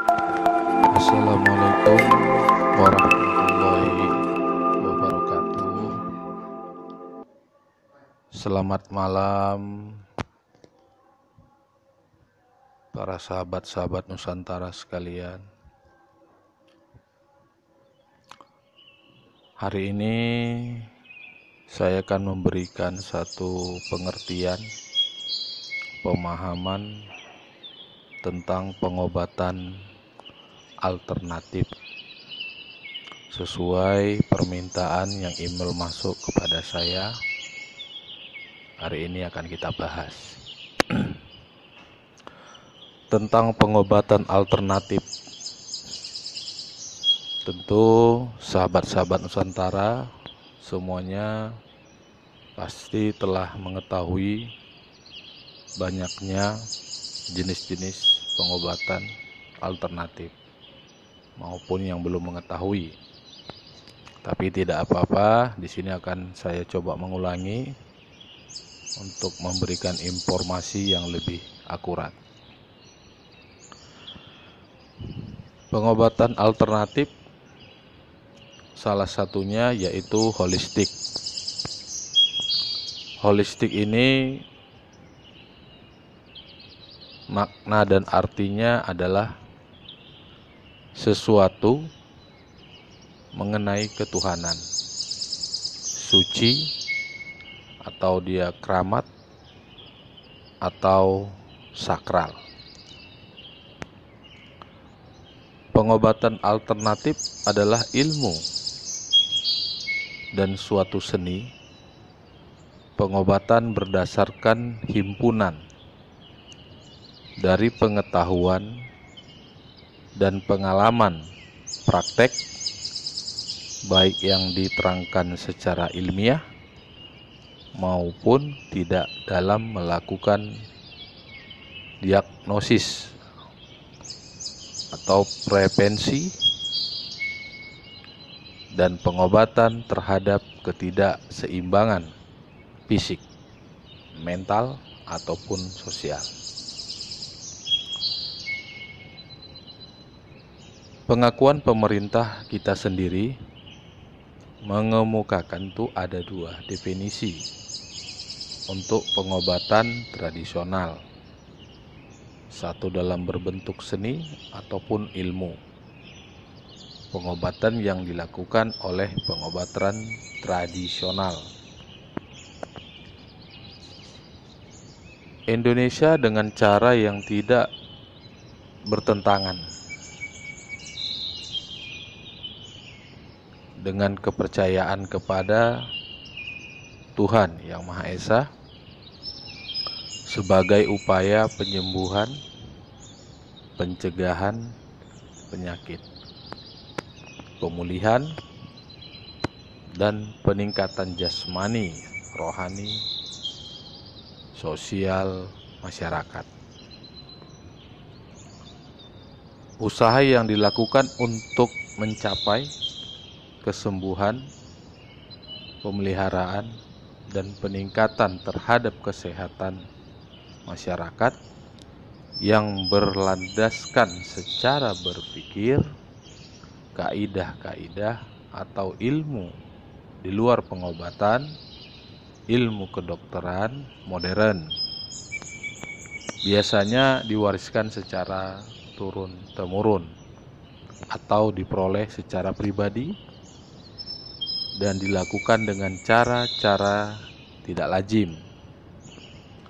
Assalamualaikum warahmatullahi wabarakatuh. Selamat malam para sahabat-sahabat Nusantara sekalian. Hari ini saya akan memberikan satu pengertian, pemahaman tentang pengobatan alternatif sesuai permintaan yang email masuk kepada saya. Hari ini akan kita bahas tentang pengobatan alternatif. Tentu sahabat-sahabat Nusantara semuanya pasti telah mengetahui banyaknya jenis-jenis pengobatan alternatif maupun yang belum mengetahui. Tapi tidak apa-apa, di sini akan saya coba mengulangi untuk memberikan informasi yang lebih akurat. Pengobatan alternatif salah satunya yaitu holistik. Holistik ini makna dan artinya adalah sesuatu mengenai ketuhanan, suci, atau dia keramat, atau sakral. Pengobatan alternatif adalah ilmu dan suatu seni. Pengobatan berdasarkan himpunan dari pengetahuan dan pengalaman praktek, baik yang diterangkan secara ilmiah maupun tidak dalam melakukan diagnosis atau prevensi dan pengobatan terhadap ketidakseimbangan fisik, mental, ataupun sosial. Pengakuan pemerintah kita sendiri mengemukakan tuh ada dua definisi untuk pengobatan tradisional. Satu dalam berbentuk seni ataupun ilmu. Pengobatan yang dilakukan oleh pengobatan tradisional. Indonesia dengan cara yang tidak bertentangan dengan kepercayaan kepada Tuhan Yang Maha Esa sebagai upaya penyembuhan, pencegahan penyakit, pemulihan, dan peningkatan jasmani, rohani, sosial masyarakat. Usaha yang dilakukan untuk mencapai kesembuhan, pemeliharaan, dan peningkatan terhadap kesehatan masyarakat yang berlandaskan secara berpikir, kaidah-kaidah atau ilmu di luar pengobatan, ilmu kedokteran modern. Biasanya diwariskan secara turun-temurun atau diperoleh secara pribadi dan dilakukan dengan cara-cara tidak lazim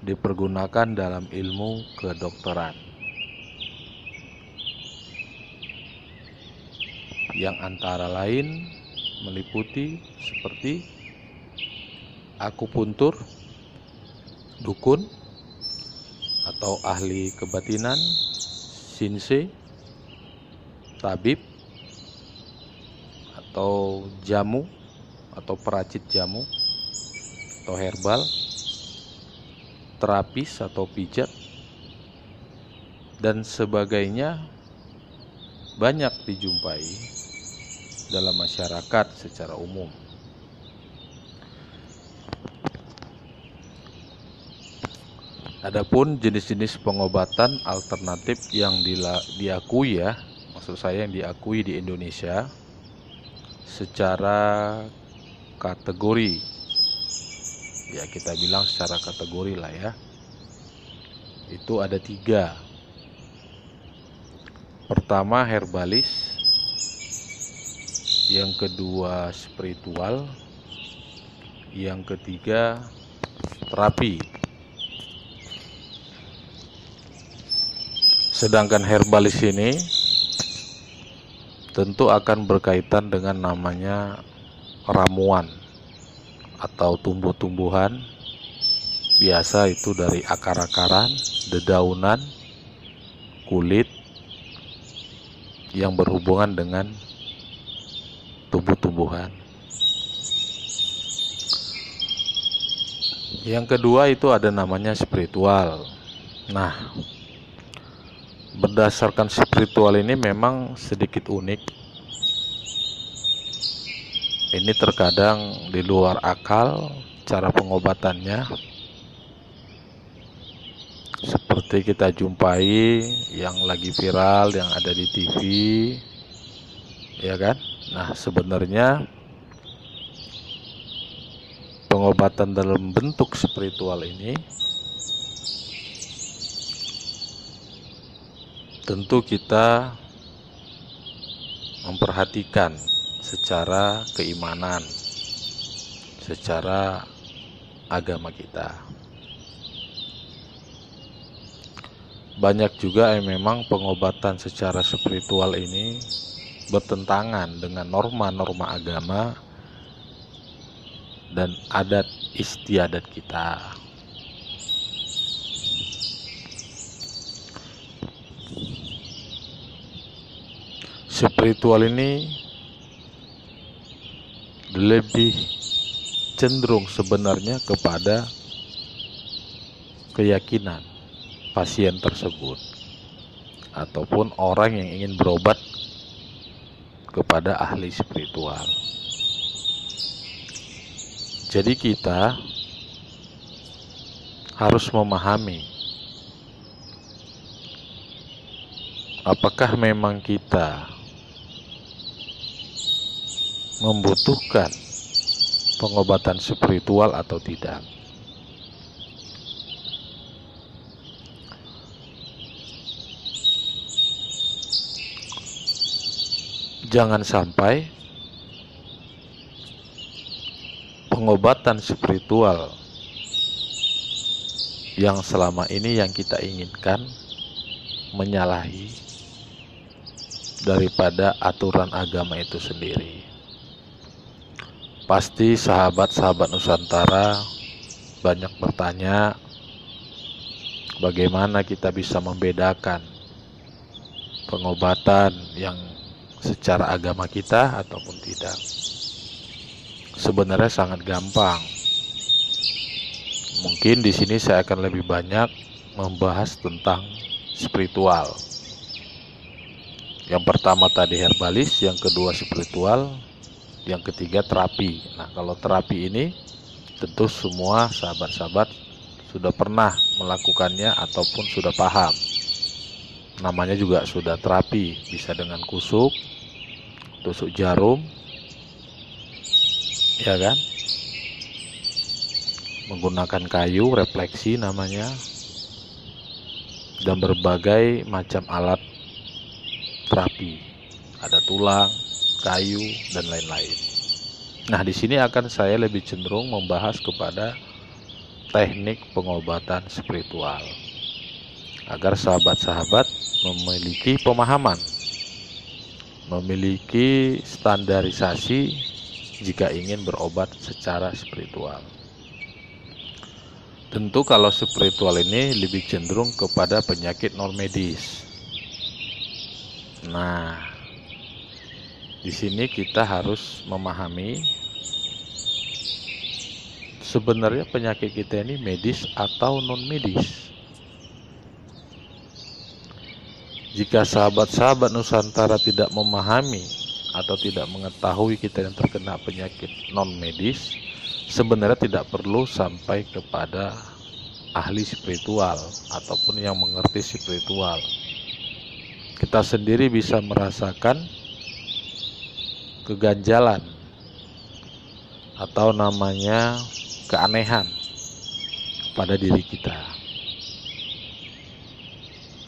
dipergunakan dalam ilmu kedokteran, yang antara lain meliputi seperti akupuntur, dukun atau ahli kebatinan, shinsei, tabib atau jamu atau peracit jamu atau herbal, terapis atau pijat, dan sebagainya banyak dijumpai dalam masyarakat secara umum. Adapun jenis-jenis pengobatan alternatif yang diakui maksud saya yang diakui di Indonesia secara kategori, ya kita bilang secara kategori lah ya, itu ada 3. Pertama herbalis, yang kedua spiritual, yang ketiga terapi. Sedangkan herbalis ini tentu akan berkaitan dengan namanya ramuan atau tumbuh-tumbuhan, biasa itu dari akar-akaran, dedaunan, kulit yang berhubungan dengan tumbuh-tumbuhan. Yang kedua itu ada namanya spiritual. Nah, berdasarkan spiritual ini memang sedikit unik. Ini terkadang di luar akal cara pengobatannya. Seperti kita jumpai yang lagi viral, yang ada di TV, ya kan? Nah, sebenarnya pengobatan dalam bentuk spiritual ini tentu kita memperhatikan secara keimanan, secara agama kita. Banyak juga yang memang pengobatan secara spiritual ini bertentangan dengan norma-norma agama dan adat istiadat kita. Spiritual ini lebih cenderung sebenarnya kepada keyakinan pasien tersebut ataupun orang yang ingin berobat kepada ahli spiritual. Jadi kita harus memahami apakah memang kita membutuhkan pengobatan spiritual atau tidak. Jangan sampai pengobatan spiritual yang selama ini yang kita inginkan menyalahi daripada aturan agama itu sendiri. Pasti sahabat-sahabat Nusantara banyak bertanya, bagaimana kita bisa membedakan pengobatan yang secara agama kita ataupun tidak. Sebenarnya sangat gampang. Mungkin di sini saya akan lebih banyak membahas tentang spiritual. Yang pertama tadi herbalis, yang kedua spiritual, yang ketiga terapi. Nah, kalau terapi ini tentu semua sahabat-sahabat sudah pernah melakukannya ataupun sudah paham. Namanya juga sudah terapi, bisa dengan kusuk, tusuk jarum, ya kan? Menggunakan kayu, refleksi namanya, dan berbagai macam alat terapi. Ada tulang, kayu, dan lain-lain. Nah, di sini akan saya lebih cenderung membahas kepada teknik pengobatan spiritual, agar sahabat-sahabat memiliki pemahaman, memiliki standarisasi jika ingin berobat secara spiritual. Tentu kalau spiritual ini lebih cenderung kepada penyakit non medis. Nah, di sini kita harus memahami sebenarnya penyakit kita ini medis atau non medis. Jika sahabat-sahabat Nusantara tidak memahami atau tidak mengetahui kita yang terkena penyakit non medis, sebenarnya tidak perlu sampai kepada ahli spiritual ataupun yang mengerti spiritual. kita sendiri bisa merasakan keganjalan atau namanya keanehan pada diri kita,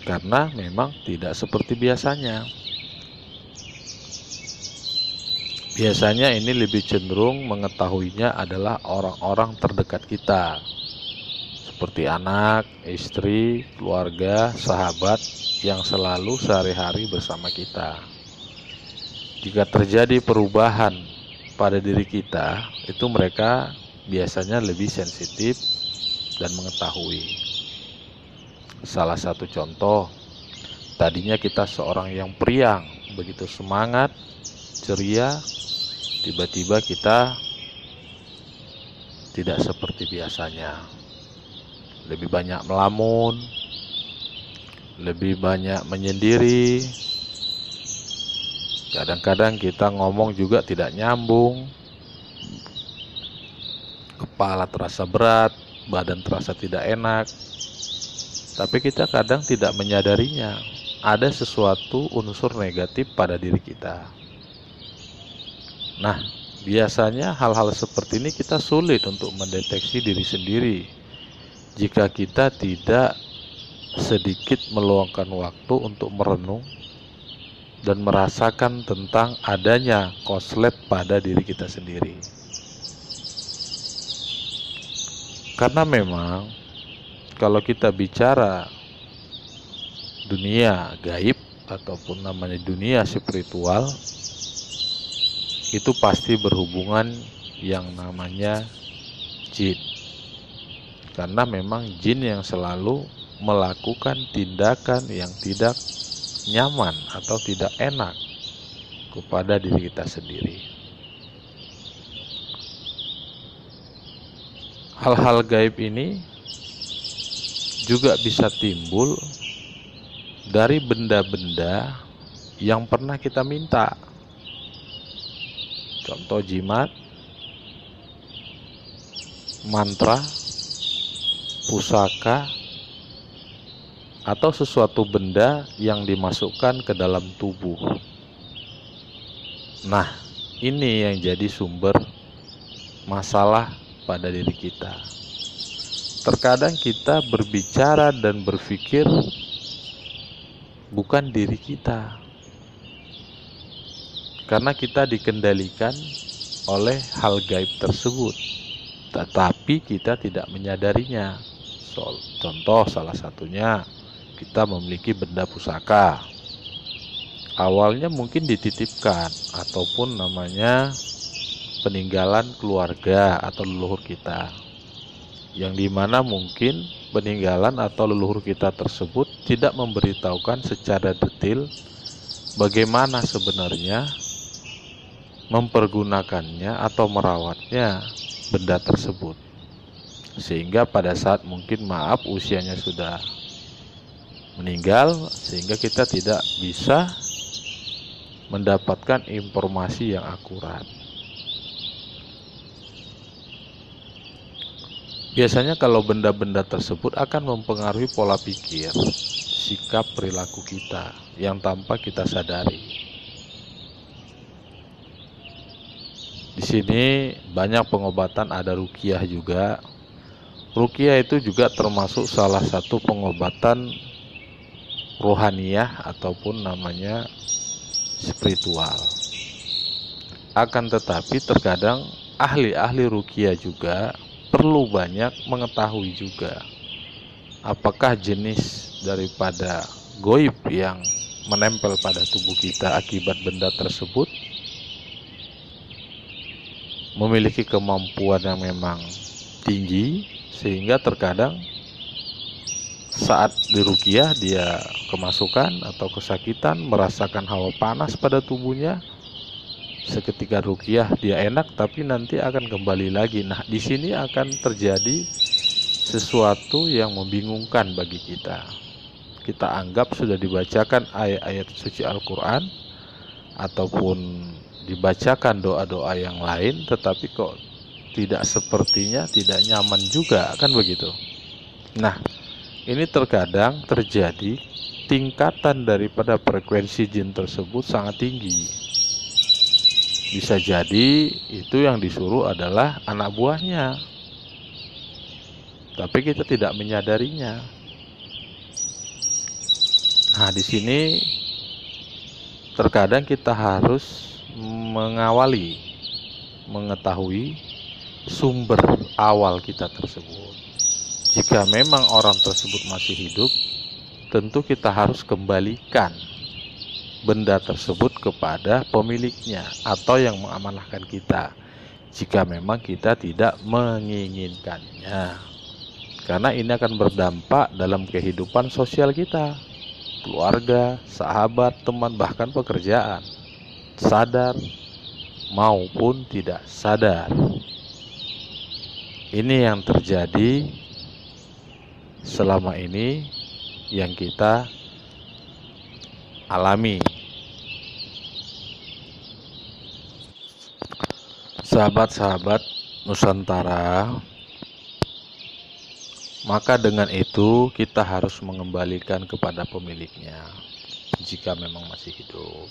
karena memang tidak seperti biasanya. Biasanya ini lebih cenderung mengetahuinya adalah orang-orang terdekat kita, seperti anak, istri, keluarga, sahabat yang selalu sehari-hari bersama kita. Jika terjadi perubahan pada diri kita, itu mereka biasanya lebih sensitif dan mengetahui. Salah satu contoh, tadinya kita seorang yang periang, begitu semangat, ceria, tiba-tiba kita tidak seperti biasanya. Lebih banyak melamun, lebih banyak menyendiri. Kadang-kadang kita ngomong juga tidak nyambung. Kepala terasa berat, badan terasa tidak enak. Tapi kita kadang tidak menyadarinya. Ada sesuatu unsur negatif pada diri kita. Nah, biasanya hal-hal seperti ini kita sulit untuk mendeteksi diri sendiri jika kita tidak sedikit meluangkan waktu untuk merenung dan merasakan tentang adanya konslet pada diri kita sendiri. Karena memang kalau kita bicara dunia gaib ataupun namanya dunia spiritual, itu pasti berhubungan yang namanya jin. Karena memang jin yang selalu melakukan tindakan yang tidak nyaman atau tidak enak kepada diri kita sendiri. Hal-hal gaib ini juga bisa timbul dari benda-benda yang pernah kita minta. Contoh jimat, mantra, pusaka, atau sesuatu benda yang dimasukkan ke dalam tubuh. Nah, ini yang jadi sumber masalah pada diri kita. Terkadang kita berbicara dan berpikir bukan diri kita, karena kita dikendalikan oleh hal gaib tersebut, tetapi kita tidak menyadarinya. Contoh salah satunya, kita memiliki benda pusaka. Awalnya mungkin dititipkan ataupun namanya peninggalan keluarga atau leluhur kita, yang dimana mungkin peninggalan atau leluhur kita tersebut tidak memberitahukan secara detail bagaimana sebenarnya mempergunakannya atau merawatnya benda tersebut, sehingga pada saat mungkin usianya sudah meninggal, sehingga kita tidak bisa mendapatkan informasi yang akurat. Biasanya kalau benda-benda tersebut akan mempengaruhi pola pikir, sikap, perilaku kita yang tanpa kita sadari. Di sini banyak pengobatan, ada ruqyah juga. Ruqyah itu juga termasuk salah satu pengobatan rohaniyah ataupun namanya spiritual. Akan tetapi terkadang ahli-ahli ruqyah juga perlu banyak mengetahui juga apakah jenis daripada goib yang menempel pada tubuh kita akibat benda tersebut memiliki kemampuan yang memang tinggi, sehingga terkadang saat diruqyah dia kemasukan atau kesakitan, merasakan hawa panas pada tubuhnya. Seketika ruqyah dia enak, tapi nanti akan kembali lagi. Nah, di sini akan terjadi sesuatu yang membingungkan bagi kita. Kita anggap sudah dibacakan ayat-ayat suci Al-Quran ataupun dibacakan doa-doa yang lain, tetapi kok tidak sepertinya tidak nyaman juga, kan begitu. Nah, ini terkadang terjadi tingkatan daripada frekuensi jin tersebut sangat tinggi. Bisa jadi itu yang disuruh adalah anak buahnya, tapi kita tidak menyadarinya. Nah, di sini terkadang kita harus mengetahui sumber awal kita tersebut. Jika memang orang tersebut masih hidup, tentu kita harus kembalikan benda tersebut kepada pemiliknya atau yang mengamanahkan kita, jika memang kita tidak menginginkannya. Karena ini akan berdampak dalam kehidupan sosial kita, keluarga, sahabat, teman, bahkan pekerjaan, sadar maupun tidak sadar. Ini yang terjadi selama ini yang kita alami. Sahabat-sahabat Nusantara, maka dengan itu kita harus mengembalikan kepada pemiliknya jika memang masih hidup.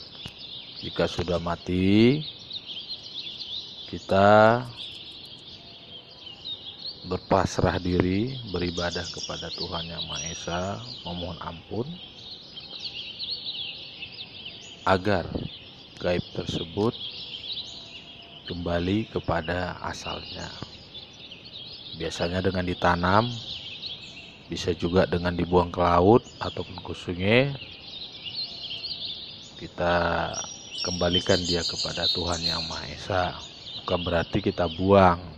Jika sudah mati, kita berpasrah diri, beribadah kepada Tuhan Yang Maha Esa, memohon ampun agar gaib tersebut kembali kepada asalnya. Biasanya dengan ditanam, bisa juga dengan dibuang ke laut ataupun ke sungai. Kita kembalikan dia kepada Tuhan Yang Maha Esa, bukan berarti kita buang.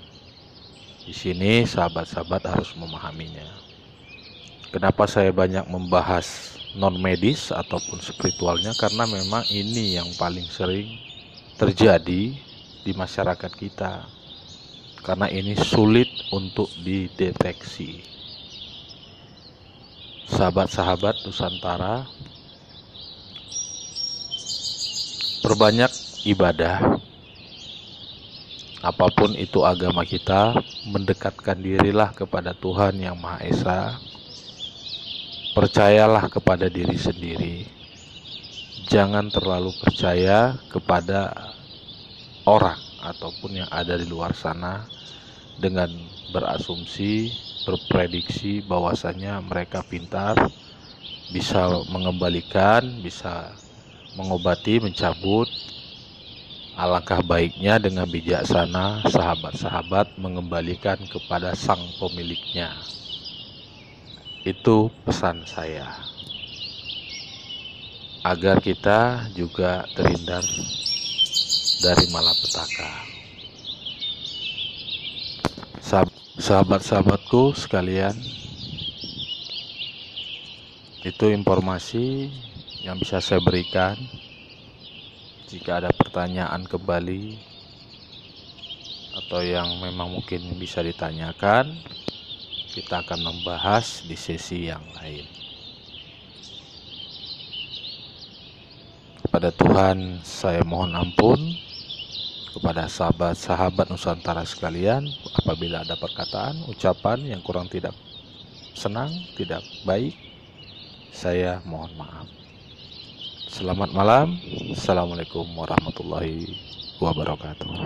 Di sini sahabat-sahabat harus memahaminya. Kenapa saya banyak membahas non medis ataupun spiritualnya, karena memang ini yang paling sering terjadi di masyarakat kita, karena ini sulit untuk dideteksi. Sahabat-sahabat Nusantara, perbanyak ibadah, apapun itu agama kita, mendekatkan dirilah kepada Tuhan Yang Maha Esa. Percayalah kepada diri sendiri. Jangan terlalu percaya kepada orang ataupun yang ada di luar sana dengan berasumsi, berprediksi bahwasanya mereka pintar, bisa mengembalikan, bisa mengobati, mencabut. Alangkah baiknya dengan bijaksana sahabat-sahabat mengembalikan kepada sang pemiliknya. Itu pesan saya, agar kita juga terhindar dari malapetaka. Sahabat-sahabatku sekalian, itu informasi yang bisa saya berikan. Jika ada pertanyaan kembali atau yang memang mungkin bisa ditanyakan, kita akan membahas di sesi yang lain. Kepada Tuhan saya mohon ampun, kepada sahabat-sahabat Nusantara sekalian, apabila ada perkataan, ucapan yang kurang tidak senang, tidak baik, saya mohon maaf. Selamat malam. Assalamualaikum warahmatullahi wabarakatuh.